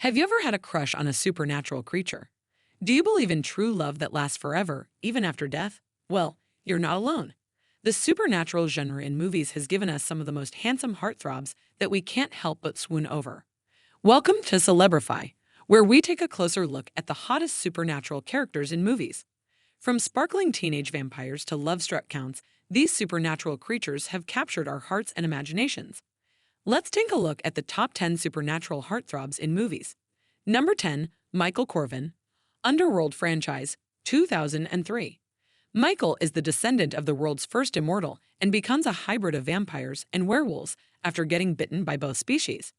Have you ever had a crush on a supernatural creature? Do you believe in true love that lasts forever, even after death? Well, you're not alone. The supernatural genre in movies has given us some of the most handsome heartthrobs that we can't help but swoon over. Welcome to Celebrify, where we take a closer look at the hottest supernatural characters in movies. From sparkling teenage vampires to lovestruck counts, these supernatural creatures have captured our hearts and imaginations. Let's take a look at the top 10 supernatural heartthrobs in movies. Number 10, Michael Corvin, Underworld franchise, 2003. Michael is the descendant of the world's first immortal and becomes a hybrid of vampires and werewolves after getting bitten by both species.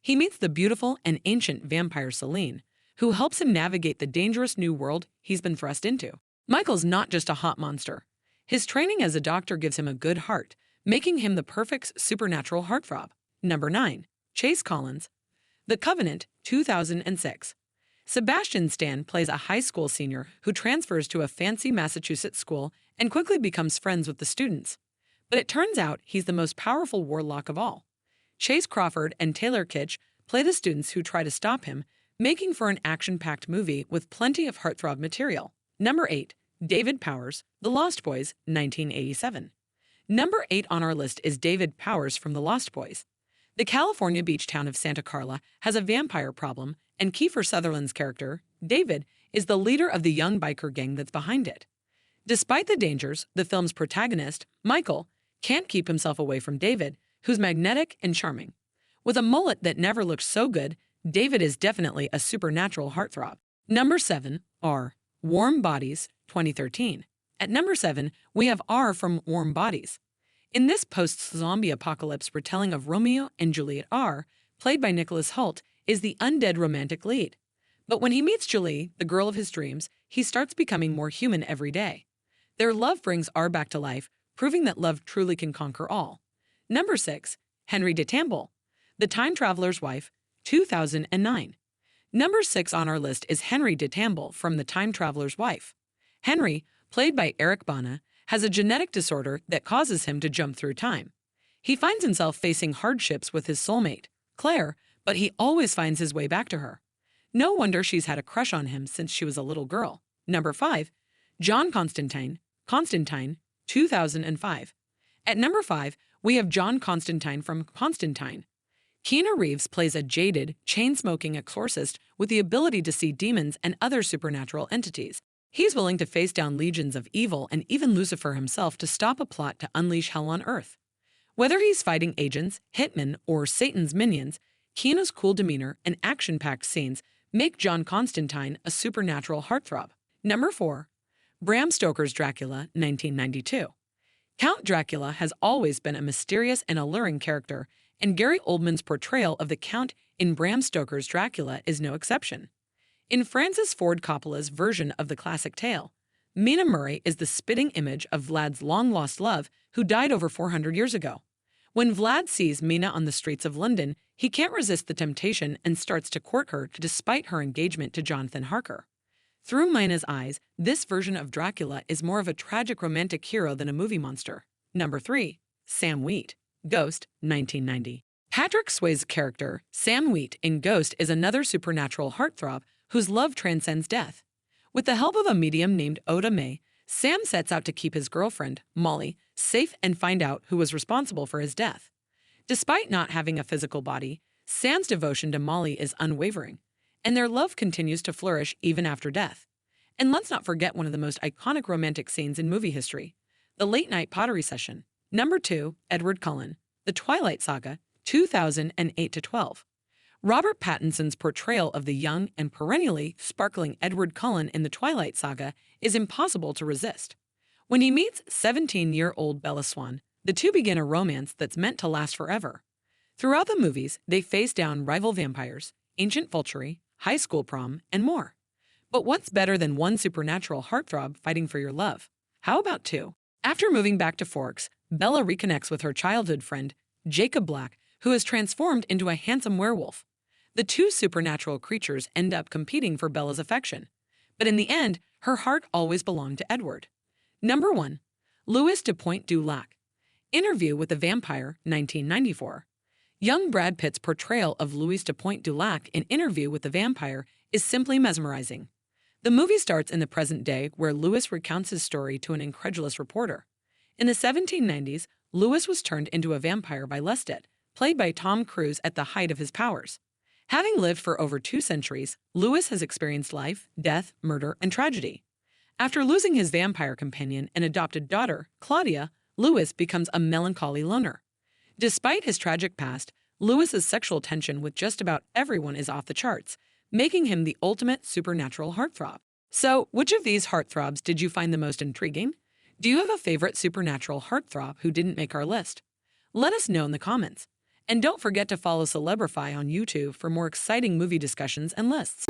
He meets the beautiful and ancient vampire Selene, who helps him navigate the dangerous new world he's been thrust into. Michael's not just a hot monster. His training as a doctor gives him a good heart, making him the perfect supernatural heartthrob. Number 9. Chase Collins, The Covenant, 2006. Sebastian Stan plays a high school senior who transfers to a fancy Massachusetts school and quickly becomes friends with the students. But it turns out he's the most powerful warlock of all. Chase Crawford and Taylor Kitsch play the students who try to stop him, making for an action-packed movie with plenty of heartthrob material. Number 8. David Powers, The Lost Boys, 1987. Number 8 on our list is David Powers from The Lost Boys. The California beach town of Santa Carla has a vampire problem, and Kiefer Sutherland's character, David, is the leader of the young biker gang that's behind it. Despite the dangers, the film's protagonist, Michael, can't keep himself away from David, who's magnetic and charming. With a mullet that never looks so good, David is definitely a supernatural heartthrob. Number 7, R. Warm Bodies, 2013. At number 7, we have R from Warm Bodies. In this post-zombie apocalypse retelling of Romeo and Juliet, R, played by Nicholas Hoult, is the undead romantic lead. But when he meets Julie, the girl of his dreams, he starts becoming more human every day. Their love brings R back to life, proving that love truly can conquer all. Number 6, Henry de Tamble, The Time Traveler's Wife, 2009. Number 6 on our list is Henry de Tamble from The Time Traveler's Wife. Henry, played by Eric Bana, has a genetic disorder that causes him to jump through time. He finds himself facing hardships with his soulmate, Claire, but he always finds his way back to her. No wonder she's had a crush on him since she was a little girl. Number 5, John Constantine, 2005. At number 5, we have John Constantine from Constantine. Keanu Reeves plays a jaded, chain-smoking exorcist with the ability to see demons and other supernatural entities. He's willing to face down legions of evil and even Lucifer himself to stop a plot to unleash hell on Earth. Whether he's fighting agents, hitmen, or Satan's minions, Keanu's cool demeanor and action-packed scenes make John Constantine a supernatural heartthrob. Number 4. Bram Stoker's Dracula, 1992. Count Dracula has always been a mysterious and alluring character, and Gary Oldman's portrayal of the Count in Bram Stoker's Dracula is no exception. In Francis Ford Coppola's version of the classic tale, Mina Murray is the spitting image of Vlad's long-lost love who died over 400 years ago. When Vlad sees Mina on the streets of London, he can't resist the temptation and starts to court her despite her engagement to Jonathan Harker. Through Mina's eyes, this version of Dracula is more of a tragic romantic hero than a movie monster. Number 3. Sam Wheat, Ghost, 1990. Patrick Swayze's character, Sam Wheat in Ghost, is another supernatural heartthrob whose love transcends death. With the help of a medium named Oda May, Sam sets out to keep his girlfriend, Molly, safe and find out who was responsible for his death. Despite not having a physical body, Sam's devotion to Molly is unwavering, and their love continues to flourish even after death. And let's not forget one of the most iconic romantic scenes in movie history, the late-night pottery session. Number 2, Edward Cullen, The Twilight Saga, 2008-12. Robert Pattinson's portrayal of the young and perennially sparkling Edward Cullen in The Twilight Saga is impossible to resist. When he meets 17-year-old Bella Swan, the two begin a romance that's meant to last forever. Throughout the movies, they face down rival vampires, ancient vulture, high school prom, and more. But what's better than one supernatural heartthrob fighting for your love? How about 2? After moving back to Forks, Bella reconnects with her childhood friend, Jacob Black, who is transformed into a handsome werewolf. The two supernatural creatures end up competing for Bella's affection, but in the end, her heart always belonged to Edward. Number 1. Louis de Pointe du Lac, Interview with the Vampire, 1994. Young Brad Pitt's portrayal of Louis DuPont-Dulac in Interview with the Vampire is simply mesmerizing. The movie starts in the present day where Louis recounts his story to an incredulous reporter. In the 1790s, Louis was turned into a vampire by Lestat, played by Tom Cruise at the height of his powers. Having lived for over 2 centuries, Louis has experienced life, death, murder, and tragedy. After losing his vampire companion and adopted daughter, Claudia, Louis becomes a melancholy loner. Despite his tragic past, Louis's sexual tension with just about everyone is off the charts, making him the ultimate supernatural heartthrob. So, which of these heartthrobs did you find the most intriguing? Do you have a favorite supernatural heartthrob who didn't make our list? Let us know in the comments. And don't forget to follow Celebrify on YouTube for more exciting movie discussions and lists.